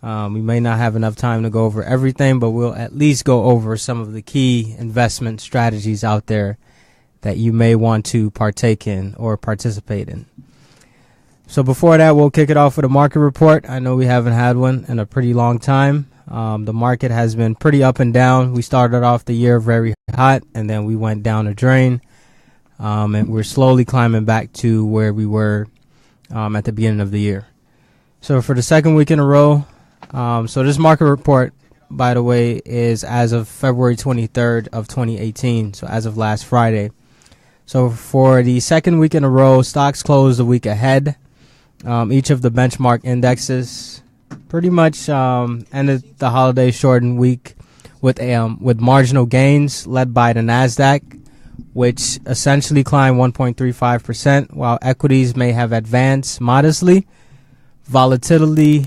We may not have enough time to go over everything, but we'll at least go over some of the key investment strategies out there that you may want to partake in or participate in. So before that, we'll kick it off with a market report. I know we haven't had one in a pretty long time. The market has been pretty up and down. We started off the year very hot, and then we went down a drain. And we're slowly climbing back to where we were at the beginning of the year. So for the second week in a row, so this market report, by the way, is as of February 23rd of 2018, so as of last Friday. So for the second week in a row, stocks closed a week ahead. Each of the benchmark indexes pretty much ended the holiday shortened week with marginal gains led by the NASDAQ, which essentially climbed 1.35%, while equities may have advanced modestly. Volatility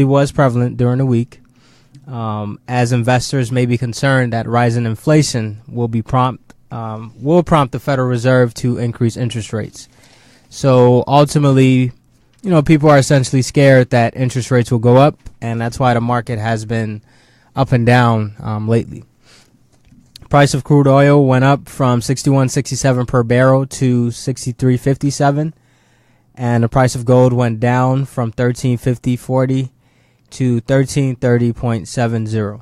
was prevalent during the week, as investors may be concerned that rising inflation will prompt the Federal Reserve to increase interest rates. So ultimately, people are essentially scared that interest rates will go up, and that's why the market has been up and down lately. Price of crude oil went up from $61.67 per barrel to $63.57, and the price of gold went down from $13.50.40 to $13.30.70.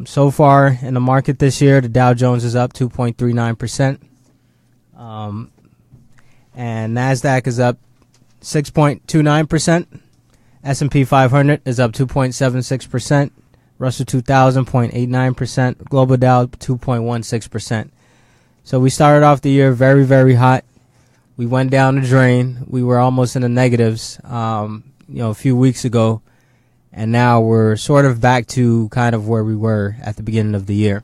So far in the market this year, the Dow Jones is up 2.39%, and NASDAQ is up 6.29%. S&P 500 is up 2.76%. Russell 2000, 0.89%. Global Dow, 2.16%. So we started off the year very, very hot. We went down the drain. We were almost in the negatives, a few weeks ago. And now we're sort of back to kind of where we were at the beginning of the year.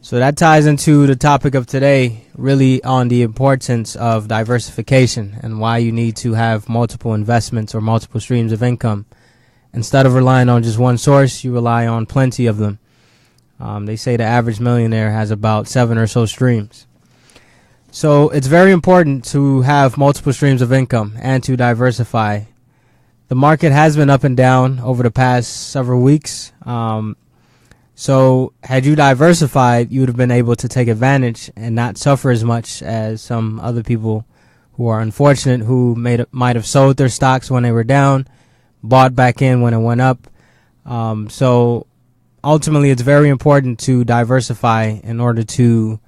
So that ties into the topic of today, really on the importance of diversification and why you need to have multiple investments or multiple streams of income. Instead of relying on just one source, you rely on plenty of them. They say the average millionaire has about 7 or so streams. So it's very important to have multiple streams of income and to diversify. The market has been up and down over the past several weeks. So had you diversified, you would have been able to take advantage and not suffer as much as some other people who are unfortunate, who might have sold their stocks when they were down, bought back in when it went up. So ultimately, it's very important to diversify in order to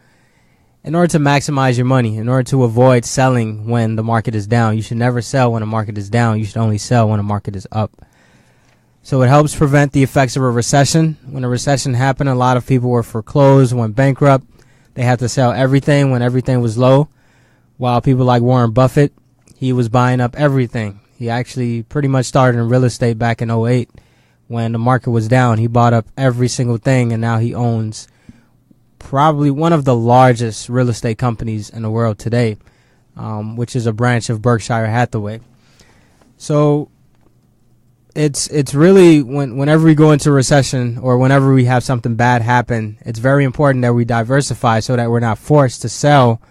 maximize your money, in order to avoid selling when the market is down. You should never sell when the market is down. You should only sell when the market is up. So it helps prevent the effects of a recession. When a recession happened, a lot of people were foreclosed, went bankrupt. They had to sell everything when everything was low. While people like Warren Buffett, he was buying up everything. He actually pretty much started in real estate back in 2008 when the market was down. He bought up every single thing, and now he owns probably one of the largest real estate companies in the world today, which is a branch of Berkshire Hathaway. So it's really whenever we go into recession or whenever we have something bad happen, it's very important that we diversify so that we're not forced to sell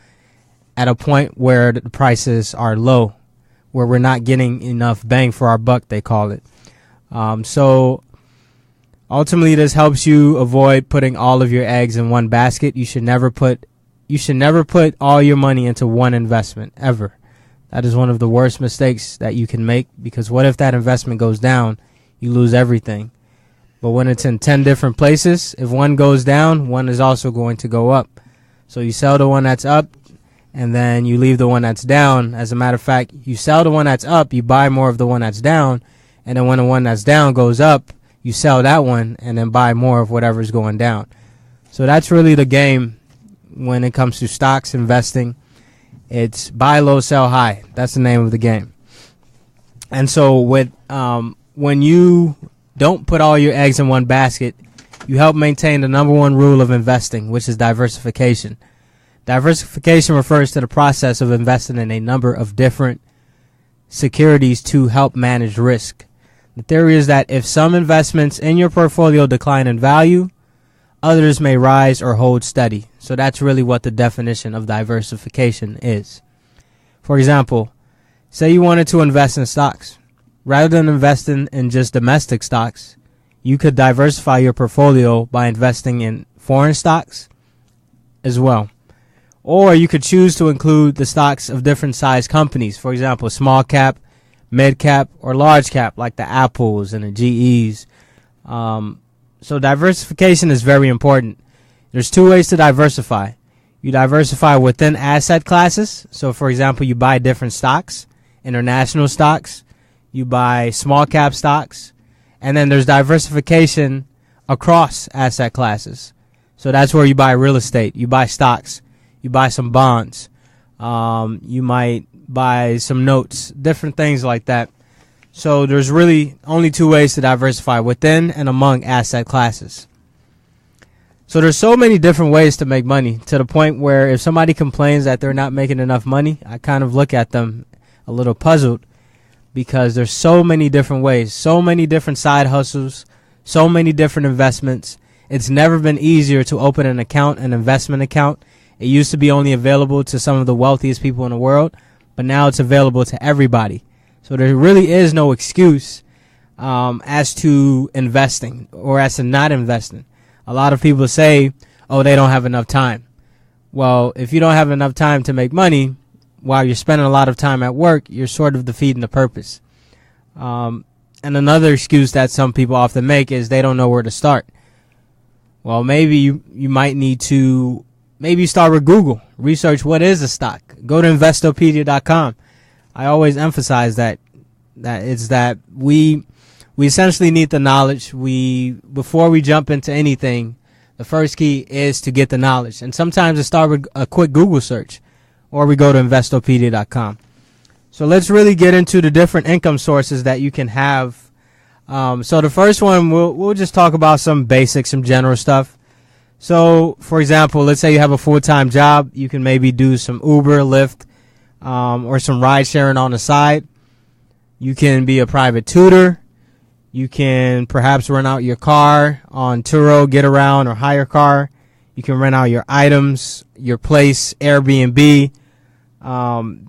at a point where the prices are low, where we're not getting enough bang for our buck, they call it. So ultimately, this helps you avoid putting all of your eggs in one basket. You should never put all your money into one investment, ever. That is one of the worst mistakes that you can make, because what if that investment goes down? You lose everything. But when it's in 10 different places, if one goes down, one is also going to go up. So you sell the one that's up, and then you leave the one that's down. As a matter of fact, you sell the one that's up, you buy more of the one that's down, and then when the one that's down goes up, you sell that one and then buy more of whatever's going down. So that's really the game when it comes to stocks investing. It's buy low, sell high. That's the name of the game. And so when you don't put all your eggs in one basket, you help maintain the number one rule of investing, which is diversification. Diversification refers to the process of investing in a number of different securities to help manage risk. The theory is that if some investments in your portfolio decline in value, others may rise or hold steady. So that's really what the definition of diversification is. For example, Say you wanted to invest in stocks. Rather than investing in just domestic stocks, you could diversify your portfolio by investing in foreign stocks as well. Or you could choose to include the stocks of different size companies. For example, small cap, mid cap, or large cap, like the Apples and the GEs. So diversification is very important. There's two ways to diversify. You diversify within asset classes. So, for example, you buy different stocks, international stocks. You buy small cap stocks. And then there's diversification across asset classes. So that's where you buy real estate. You buy stocks. You buy some bonds. You might buy some notes, different things like that. So there's really only two ways to diversify, within and among asset classes. So there's so many different ways to make money, to the point where if somebody complains that they're not making enough money, I kind of look at them a little puzzled, because there's so many different ways, so many different side hustles, so many different investments. It's never been easier to open an account, an investment account. It used to be only available to some of the wealthiest people in the world, but now it's available to everybody. So there really is no excuse as to investing or as to not investing. A lot of people say, oh, they don't have enough time. Well, if you don't have enough time to make money while you're spending a lot of time at work, you're sort of defeating the purpose. And another excuse that some people often make is they don't know where to start. Well, maybe you might need to start with Google. Research what is a stock. Go to investopedia.com. I always emphasize that we essentially need the knowledge. Before we jump into anything, the first key is to get the knowledge. And sometimes it starts with a quick Google search, or we go to investopedia.com. So let's really get into the different income sources that you can have. So the first one, we'll just talk about some basics, some general stuff. So, for example, let's say you have a full-time job. You can maybe do some Uber, Lyft, or some ride sharing on the side. You can be a private tutor. You can perhaps rent out your car on Turo, Get Around, or Hire Car. You can rent out your items, your place, Airbnb.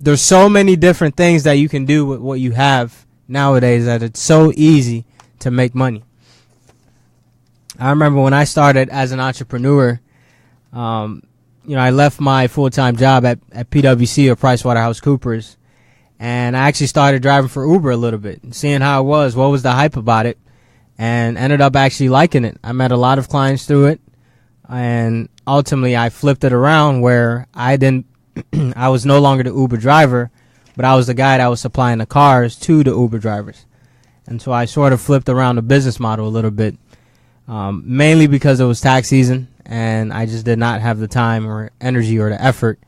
There's so many different things that you can do with what you have nowadays that it's so easy to make money. I remember when I started as an entrepreneur, I left my full-time job at PwC or PricewaterhouseCoopers, and I actually started driving for Uber a little bit, seeing how it was, what was the hype about it, and ended up actually liking it. I met a lot of clients through it, and ultimately I flipped it around where I was no longer the Uber driver, but I was the guy that was supplying the cars to the Uber drivers. And so I sort of flipped around the business model a little bit. Mainly because it was tax season and I just did not have the time or energy or the effort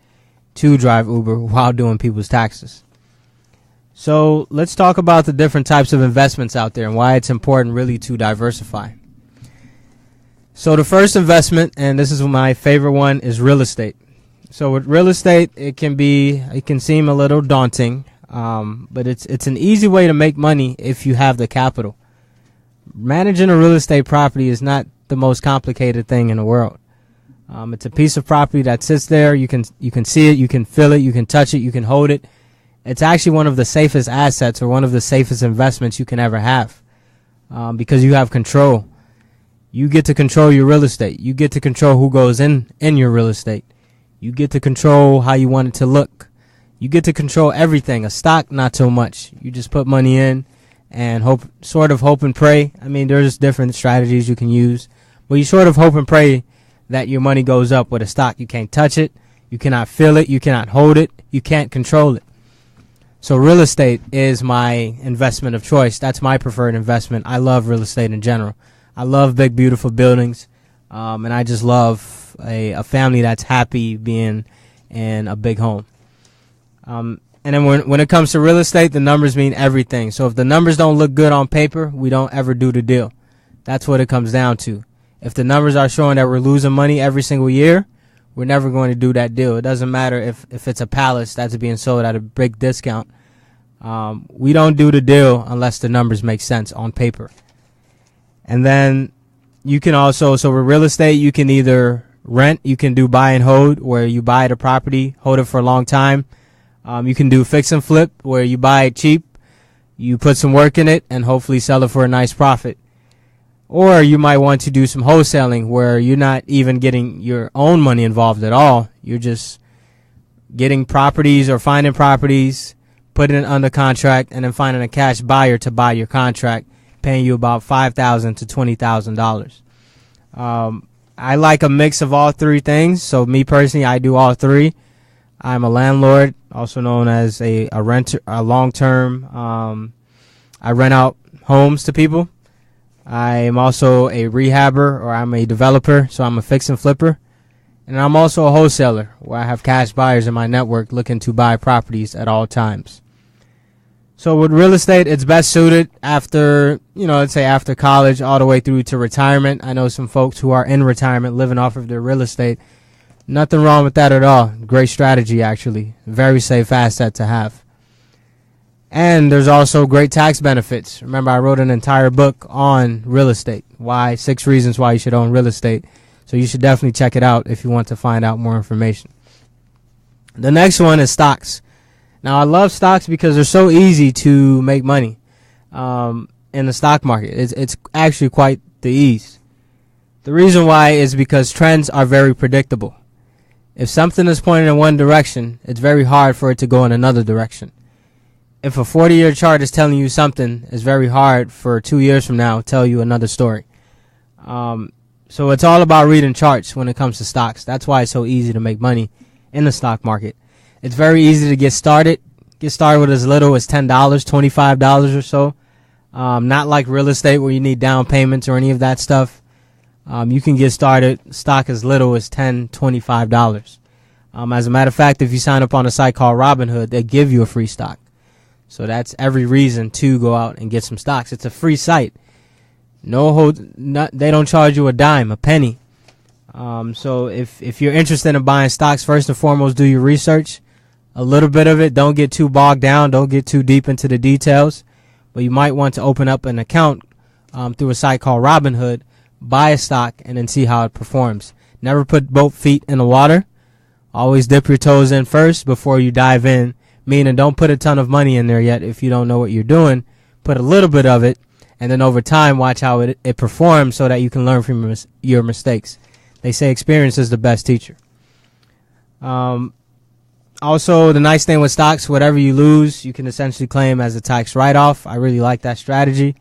to drive Uber while doing people's taxes. So let's talk about the different types of investments out there and why it's important really to diversify. So the first investment, and this is my favorite one, is real estate. So with real estate, it can seem a little daunting, but it's an easy way to make money if you have the capital. Managing a real estate property is not the most complicated thing in the world. It's a piece of property that sits there. You can see it, you can feel it, you can touch it, you can hold it. It's actually one of the safest assets or one of the safest investments you can ever have, because you have control. You get to control your real estate. You get to control who goes in your real estate. You get to control how you want it to look. You get to control everything. A stock, not so much. You just put money in and hope and pray. I mean, there's different strategies you can use, but you sort of hope and pray that your money goes up. With a stock, you can't touch it, you cannot feel it, you cannot hold it, you can't control it. So real estate is my investment of choice. That's my preferred investment. I love real estate in general. I love big, beautiful buildings, and I just love a family that's happy being in a big home. And then when it comes to real estate, the numbers mean everything. So if the numbers don't look good on paper, we don't ever do the deal. That's what it comes down to. If the numbers are showing that we're losing money every single year, we're never going to do that deal. It doesn't matter if it's a palace that's being sold at a big discount. We don't do the deal unless the numbers make sense on paper. And then you can also, so with real estate, you can either rent, you can do buy and hold, where you buy the property, hold it for a long time, You can do fix and flip, where you buy it cheap, you put some work in it, and hopefully sell it for a nice profit. Or you might want to do some wholesaling, where you're not even getting your own money involved at all. You're just getting properties or finding properties, putting it under contract, and then finding a cash buyer to buy your contract, paying you about $5,000 to $20,000. I like a mix of all three things. So me personally, I do all three. I'm a landlord, also known as a renter, a long-term. I rent out homes to people. I am also a rehabber, or I'm a developer, so I'm a fix and flipper. And I'm also a wholesaler, where I have cash buyers in my network looking to buy properties at all times. So with real estate, it's best suited after, let's say after college all the way through to retirement. I know some folks who are in retirement living off of their real estate. Nothing wrong with that at all. Great strategy, actually. Very safe asset to have. And there's also great tax benefits. Remember, I wrote an entire book on real estate. 6 reasons why you should own real estate. So you should definitely check it out if you want to find out more information. The next one is stocks. Now, I love stocks because they're so easy to make money in the stock market. It's actually quite the ease. The reason why is because trends are very predictable. If something is pointed in one direction, it's very hard for it to go in another direction. If a 40-year chart is telling you something, it's very hard for 2 years from now to tell you another story. So it's all about reading charts when it comes to stocks. That's why it's so easy to make money in the stock market. It's very easy to get started. Get started with as little as $10, $25 or so. Not like real estate where you need down payments or any of that stuff. You can get started stock as little as $10, $25. As a matter of fact, if you sign up on a site called Robinhood, they give you a free stock. So that's every reason to go out and get some stocks. It's a free site. They don't charge you a dime, a penny. So if you're interested in buying stocks, first and foremost, do your research. A little bit of it. Don't get too bogged down. Don't get too deep into the details. But you might want to open up an account through a site called Robinhood, buy a stock, and then see how it performs. Never put both feet in the water. Always dip your toes in first before you dive in. Meaning, don't put a ton of money in there yet if you don't know what you're doing. Put a little bit of it, and then over time, watch how it performs so that you can learn from your mistakes. They say experience is the best teacher. Also, the nice thing with stocks, whatever you lose, you can essentially claim as a tax write-off. I really like that strategy.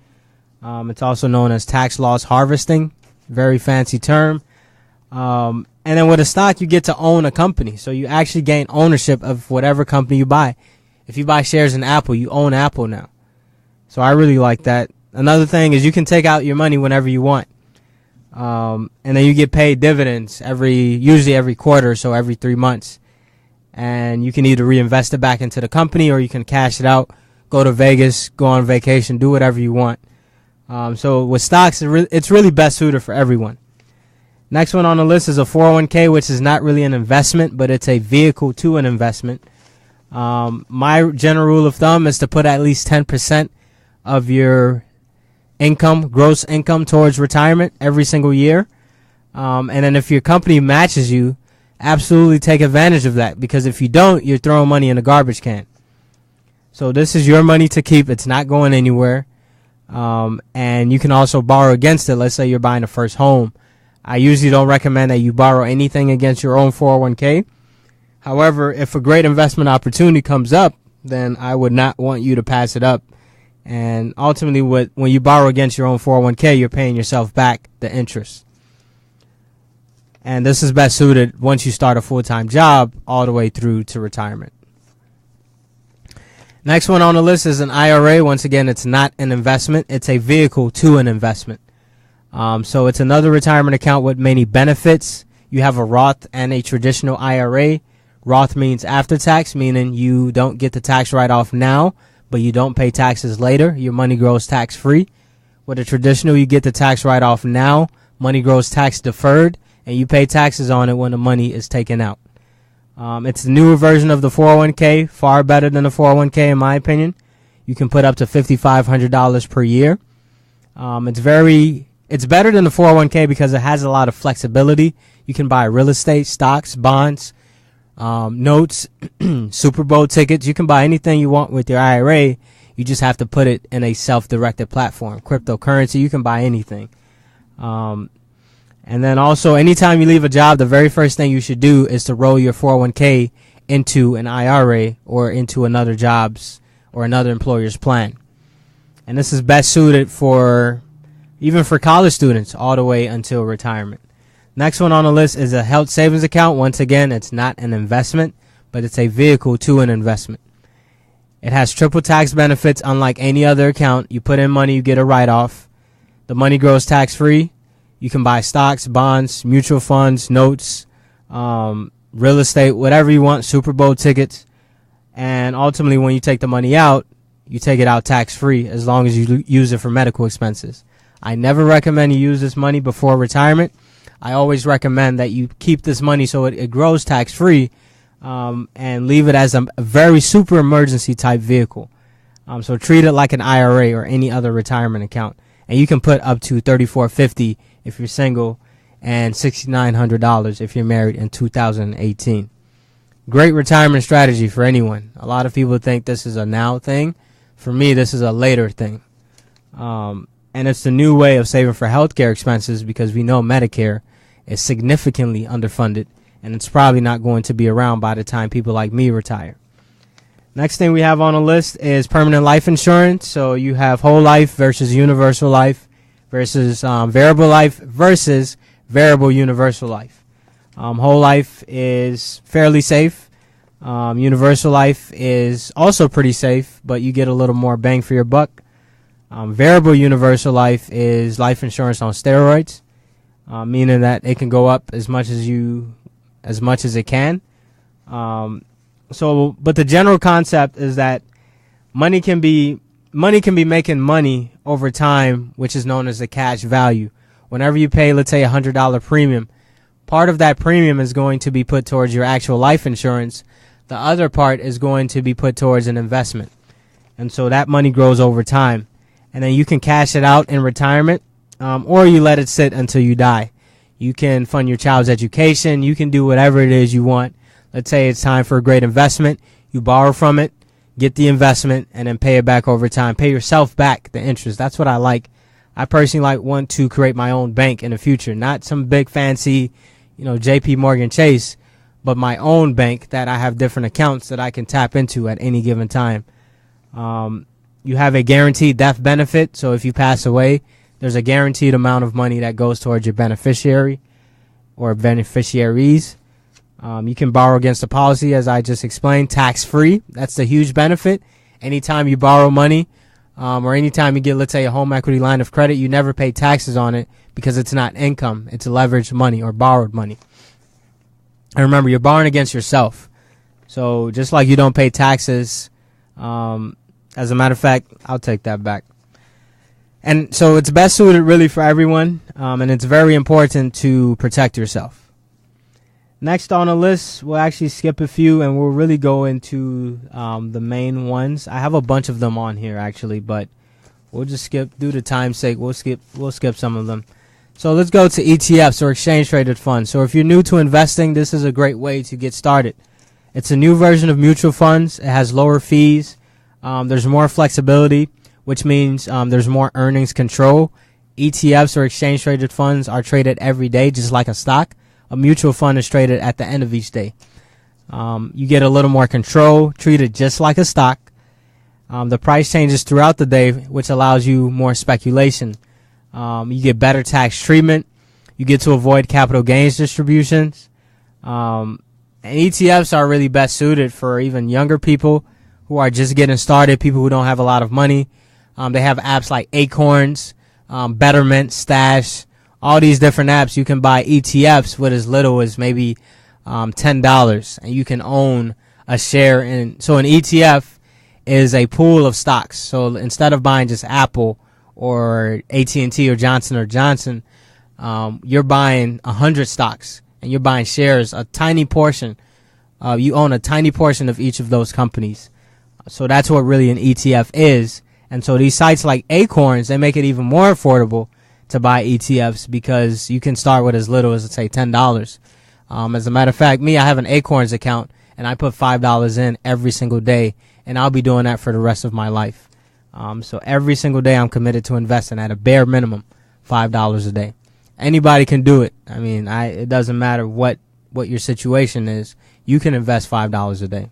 It's also known as tax loss harvesting. Very fancy term. And then with a stock, you get to own a company. So you actually gain ownership of whatever company you buy. If you buy shares in Apple, you own Apple now. So I really like that. Another thing is you can take out your money whenever you want. And then you get paid dividends usually every quarter, so every 3 months. And you can either reinvest it back into the company or you can cash it out, go to Vegas, go on vacation, do whatever you want. So with stocks, it's really best suited for everyone. Next one on the list is a 401k, which is not really an investment, but it's a vehicle to an investment. My general rule of thumb is to put at least 10% of your income, gross income, towards retirement every single year. And then if your company matches you, absolutely take advantage of that, because if you don't, you're throwing money in a garbage can. So this is your money to keep. It's not going anywhere. And you can also borrow against it. Let's say you're buying a first home. I usually don't recommend that you borrow anything against your own 401k. However, if a great investment opportunity comes up, then I would not want you to pass it up. And ultimately, when you borrow against your own 401k, you're paying yourself back the interest. And this is best suited once you start a full-time job all the way through to retirement. Next one on the list is an IRA. Once again, it's not an investment. It's a vehicle to an investment. So it's another retirement account with many benefits. You have a Roth and a traditional IRA. Roth means after tax, meaning you don't get the tax write-off now, but you don't pay taxes later. Your money grows tax-free. With a traditional, you get the tax write-off now, money grows tax-deferred, and you pay taxes on it when the money is taken out. It's the newer version of the 401k, far better than the 401k in my opinion. You can put up to $5,500 per year. It's better than the 401k because it has a lot of flexibility. You can buy real estate, stocks, bonds, notes, Super Bowl tickets. You can buy anything you want with your IRA. You just have to put it in a self-directed platform. Cryptocurrency, you can buy anything. And then also, anytime you leave a job, the very first thing you should do is to roll your 401k into an IRA or into another job's or another employer's plan. And this is best suited for even for college students all the way until retirement. Next one on the list is a health savings account. Once again, it's not an investment, but it's a vehicle to an investment. It has triple tax benefits unlike any other account. You put in money, you get a write-off. The money grows tax-free. You can buy stocks, bonds, mutual funds, notes, real estate, whatever you want, Super Bowl tickets. And ultimately, when you take the money out, you take it out tax-free as long as you use it for medical expenses. I never recommend you use this money before retirement. I always recommend that you keep this money so it grows tax-free and leave it as a very super emergency type vehicle. So treat it like an IRA or any other retirement account. And you can put up to $3,450 if you're single and $6,900 if you're married in 2018. Great retirement strategy for anyone. A lot of people think this is a now thing. For me, this is a later thing. And it's the new way of saving for healthcare expenses because we know Medicare is significantly underfunded and it's probably not going to be around by the time people like me retire. Next thing we have on the list is permanent life insurance. So you have whole life versus universal life versus variable life versus variable universal life. Whole life is fairly safe. Universal life is also pretty safe, but you get a little more bang for your buck. Variable universal life is life insurance on steroids, meaning that it can go up as much as it can. But the general concept is that money can be making money over time, which is known as the cash value. Whenever you pay, let's say, $100 premium, part of that premium is going to be put towards your actual life insurance. The other part is going to be put towards an investment. And so that money grows over time. And then you can cash it out in retirement, or you let it sit until you die. You can fund your child's education. You can do whatever it is you want. Let's say it's time for a great investment. You borrow from it, get the investment, and then pay it back over time. Pay yourself back the interest. That's what I like. I personally want to create my own bank in the future. Not some big fancy, JP Morgan Chase, but my own bank that I have different accounts that I can tap into at any given time. You have a guaranteed death benefit. So if you pass away, there's a guaranteed amount of money that goes towards your beneficiary or beneficiaries. You can borrow against the policy, as I just explained, tax-free. That's the huge benefit. Anytime you borrow money or anytime you get, let's say, a home equity line of credit, you never pay taxes on it because it's not income. It's leveraged money or borrowed money. And remember, you're borrowing against yourself. So just like you don't pay taxes, as a matter of fact, I'll take that back. And so it's best suited really for everyone, and it's very important to protect yourself. Next on the list, we'll actually skip a few, and we'll really go into the main ones. I have a bunch of them on here, actually, but we'll just skip, due to time's sake, we'll skip some of them. So let's go to ETFs, or exchange-traded funds. So if you're new to investing, this is a great way to get started. It's a new version of mutual funds. It has lower fees. There's more flexibility, which means there's more earnings control. ETFs, or exchange-traded funds, are traded every day, just like a stock. A mutual fund is traded at the end of each day. You get a little more control, treated just like a stock. The price changes throughout the day, which allows you more speculation. You get better tax treatment. You get to avoid capital gains distributions. And ETFs are really best suited for even younger people who are just getting started, people who don't have a lot of money. They have apps like Acorns, Betterment, Stash, all these different apps. You can buy ETFs with as little as maybe $10, and you can own a share in. So an ETF is a pool of stocks. So instead of buying just Apple or AT&T or Johnson & Johnson, you're buying 100 stocks, and you're buying shares, a tiny portion. You own a tiny portion of each of those companies. So that's what really an ETF is. And so these sites like Acorns, they make it even more affordable to buy ETFs because you can start with as little as, let's say, $10. As a matter of fact, I have an Acorns account, and I put $5 in every single day, and I'll be doing that for the rest of my life. So every single day I'm committed to investing at a bare minimum $5 a day. Anybody can do it. I mean, it doesn't matter what your situation is. You can invest $5 a day.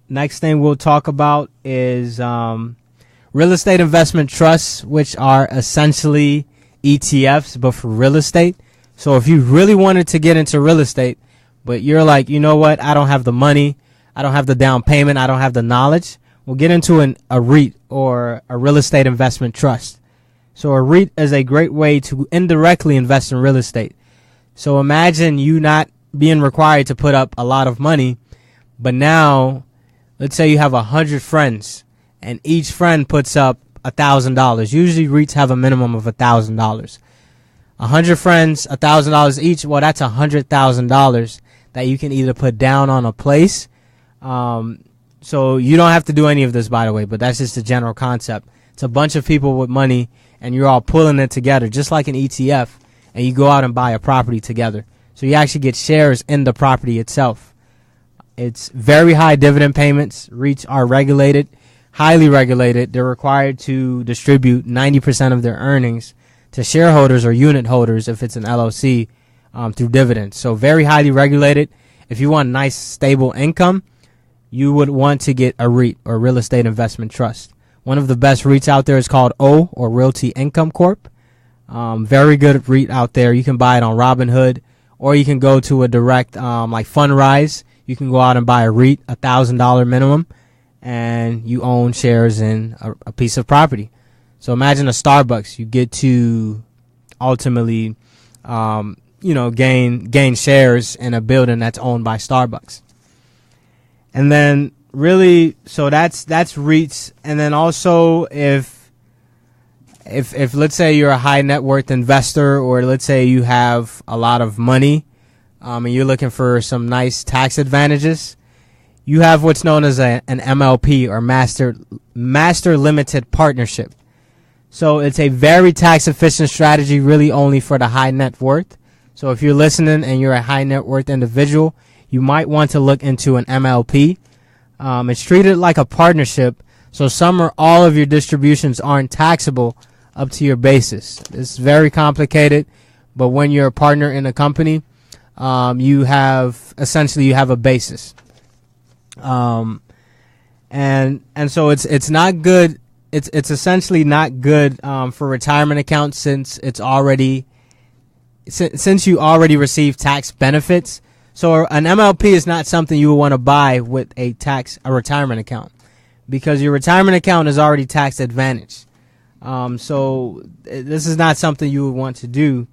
Next thing we'll talk about is real estate investment trusts, which are essentially ETFs, but for real estate. So if you really wanted to get into real estate, but you're like, you know what, I don't have the money, I don't have the down payment, I don't have the knowledge, we'll get into a REIT, or a real estate investment trust. So a REIT is a great way to indirectly invest in real estate. So imagine you not being required to put up a lot of money, but now, let's say you have 100 friends, and each friend puts up $1,000. Usually REITs have a minimum of $1,000. 100 friends, $1,000 each. Well, that's $100,000 that you can either put down on a place. So you don't have to do any of this, by the way, but that's just the general concept. It's a bunch of people with money, and you're all pulling it together, just like an ETF, and you go out and buy a property together. So you actually get shares in the property itself. It's very high dividend payments. REITs are regulated, highly regulated. They're required to distribute 90% of their earnings to shareholders or unit holders if it's an LLC through dividends. So very highly regulated. If you want nice, stable income, you would want to get a REIT, or real estate investment trust. One of the best REITs out there is called O, or Realty Income Corp. Very good REIT out there. You can buy it on Robinhood, or you can go to a direct like Fundrise. You can go out and buy a REIT, $1,000 minimum, and you own shares in a piece of property. So imagine a Starbucks. You get to ultimately, gain shares in a building that's owned by Starbucks. And then really, so that's REITs. And then also, if let's say you're a high net worth investor, or let's say you have a lot of money, and you're looking for some nice tax advantages, you have what's known as an MLP, or master limited partnership. So it's a very tax efficient strategy, really only for the high net worth. So if you're listening and you're a high net worth individual, you might want to look into an MLP. It's treated like a partnership, so some or all of your distributions aren't taxable up to your basis. It's very complicated, but when you're a partner in a company, you have a basis. And so it's not good. It's essentially not good for retirement accounts, since you already receive tax benefits. So an MLP is not something you would want to buy with a retirement account, because your retirement account is already tax advantaged. So this is not something you would want to do.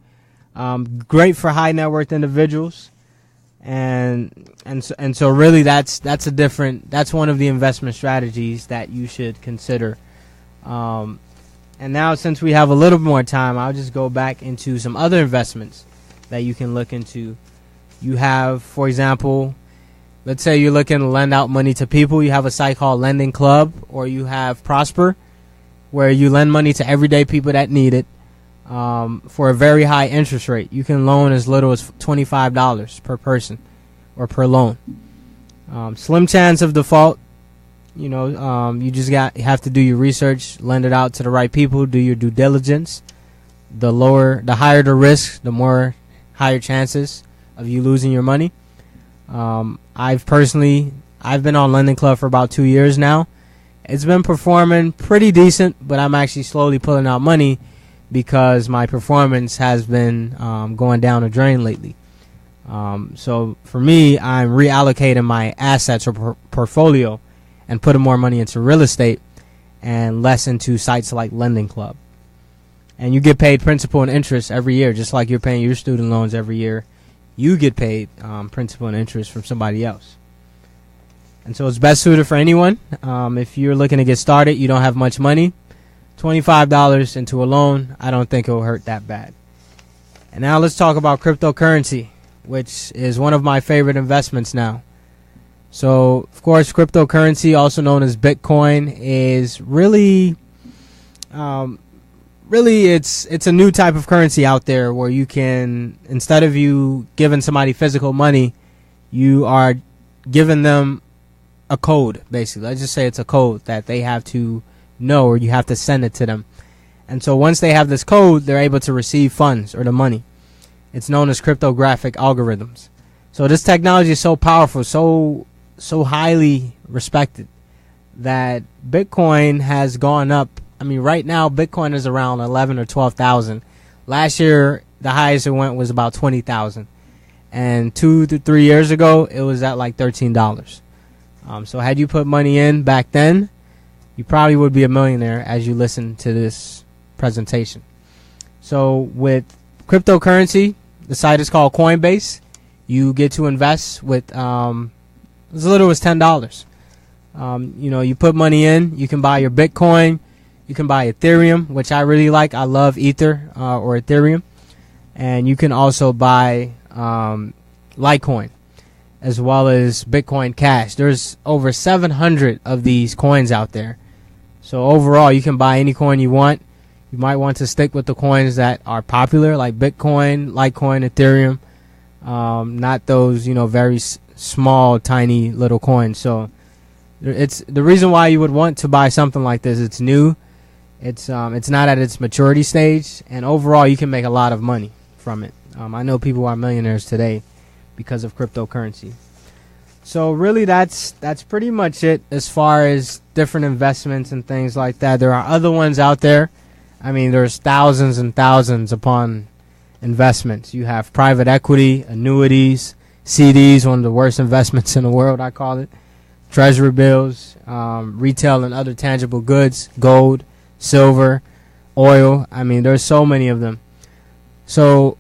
Great for high net worth individuals, and so really that's one of the investment strategies that you should consider. And now, since we have a little more time, I'll just go back into some other investments that you can look into. You have, for example, let's say you're looking to lend out money to people. You have a site called Lending Club, or you have Prosper, where you lend money to everyday people that need it for a very high interest rate. You can loan as little as $25 per person or per loan. Slim chance of default. You have to do your research, lend it out to the right people, do your due diligence. The higher the risk, the more higher chances of you losing your money. I've been on Lending Club for about 2 years now. It's been performing pretty decent, but I'm actually slowly pulling out money because my performance has been going down the drain lately. So for me, I'm reallocating my assets or portfolio and putting more money into real estate and less into sites like Lending Club. And you get paid principal and interest every year, just like you're paying your student loans every year. You get paid principal and interest from somebody else. And so it's best suited for anyone. If you're looking to get started, you don't have much money, $25 into a loan, I don't think it will hurt that bad. And now let's talk about cryptocurrency, which is one of my favorite investments now. So, of course, cryptocurrency, also known as Bitcoin, is really really it's a new type of currency out there where you can, instead of you giving somebody physical money, you are giving them a code, basically. Let's just say it's a code that they have to know, or you have to send it to them. And so once they have this code, they're able to receive funds or the money. It's known as cryptographic algorithms. So this technology is so powerful, so highly respected, that Bitcoin has gone up. I mean, right now Bitcoin is around 11 or 12,000. Last year, the highest it went was about 20,000, and 2 to 3 years ago, it was at like $13. So had you put money in back then, you probably would be a millionaire as you listen to this presentation. So with cryptocurrency, the site is called Coinbase. You get to invest with as little as $10. You put money in, you can buy your Bitcoin, you can buy Ethereum, which I really like. I love Ether or Ethereum. And you can also buy Litecoin, as well as Bitcoin Cash. There's over 700 of these coins out there. So overall, you can buy any coin you want. You might want to stick with the coins that are popular, like Bitcoin, Litecoin, Ethereum. Not those, very small, tiny little coins. So it's the reason why you would want to buy something like this. It's new. It's not at its maturity stage, and overall, you can make a lot of money from it. I know people who are millionaires today because of cryptocurrency. So really, that's pretty much it as far as different investments and things like that. There are other ones out there. I mean, there's thousands and thousands upon investments. You have private equity, annuities, CDs, one of the worst investments in the world, I call it. Treasury bills, retail and other tangible goods, gold, silver, oil. I mean, there's so many of them. So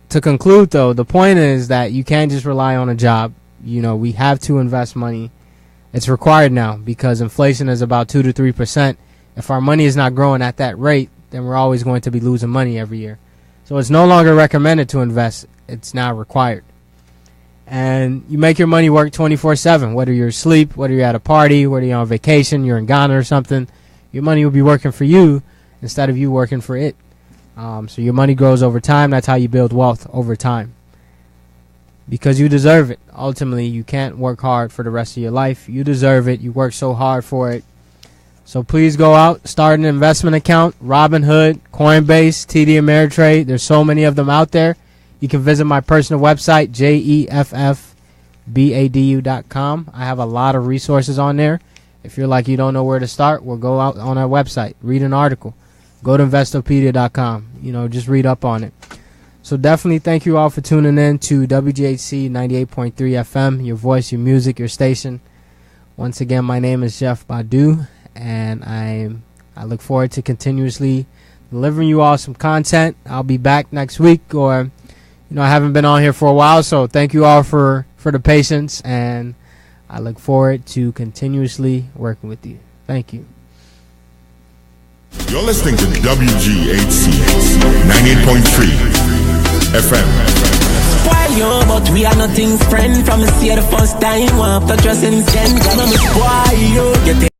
to conclude, though, the point is that you can't just rely on a job. We have to invest money. It's required now because inflation is about 2 to 3%. If our money is not growing at that rate, then we're always going to be losing money every year. So it's no longer recommended to invest. It's now required. And you make your money work 24/7, whether you're asleep, whether you're at a party, whether you're on vacation, you're in Ghana or something. Your money will be working for you instead of you working for it. So your money grows over time. That's how you build wealth over time. Because you deserve it. Ultimately, you can't work hard for the rest of your life. You deserve it. You work so hard for it. So please go out, start an investment account. Robinhood, Coinbase, TD Ameritrade. There's so many of them out there. You can visit my personal website, jeffbadu.com. I have a lot of resources on there. If you're like you don't know where to start, well, go out on our website, read an article. Go to investopedia.com. Just read up on it. So definitely thank you all for tuning in to WGHC 98.3 FM, your voice, your music, your station. Once again, my name is Jeff Badu, and I look forward to continuously delivering you all some content. I'll be back next week, or I haven't been on here for a while, so thank you all for the patience, and I look forward to continuously working with you. Thank you. You're listening to WGHC 98.3 FM. Spoil you, but we are nothing friend. From see the first time, want to trust in skin. Gonna spoil you, get it.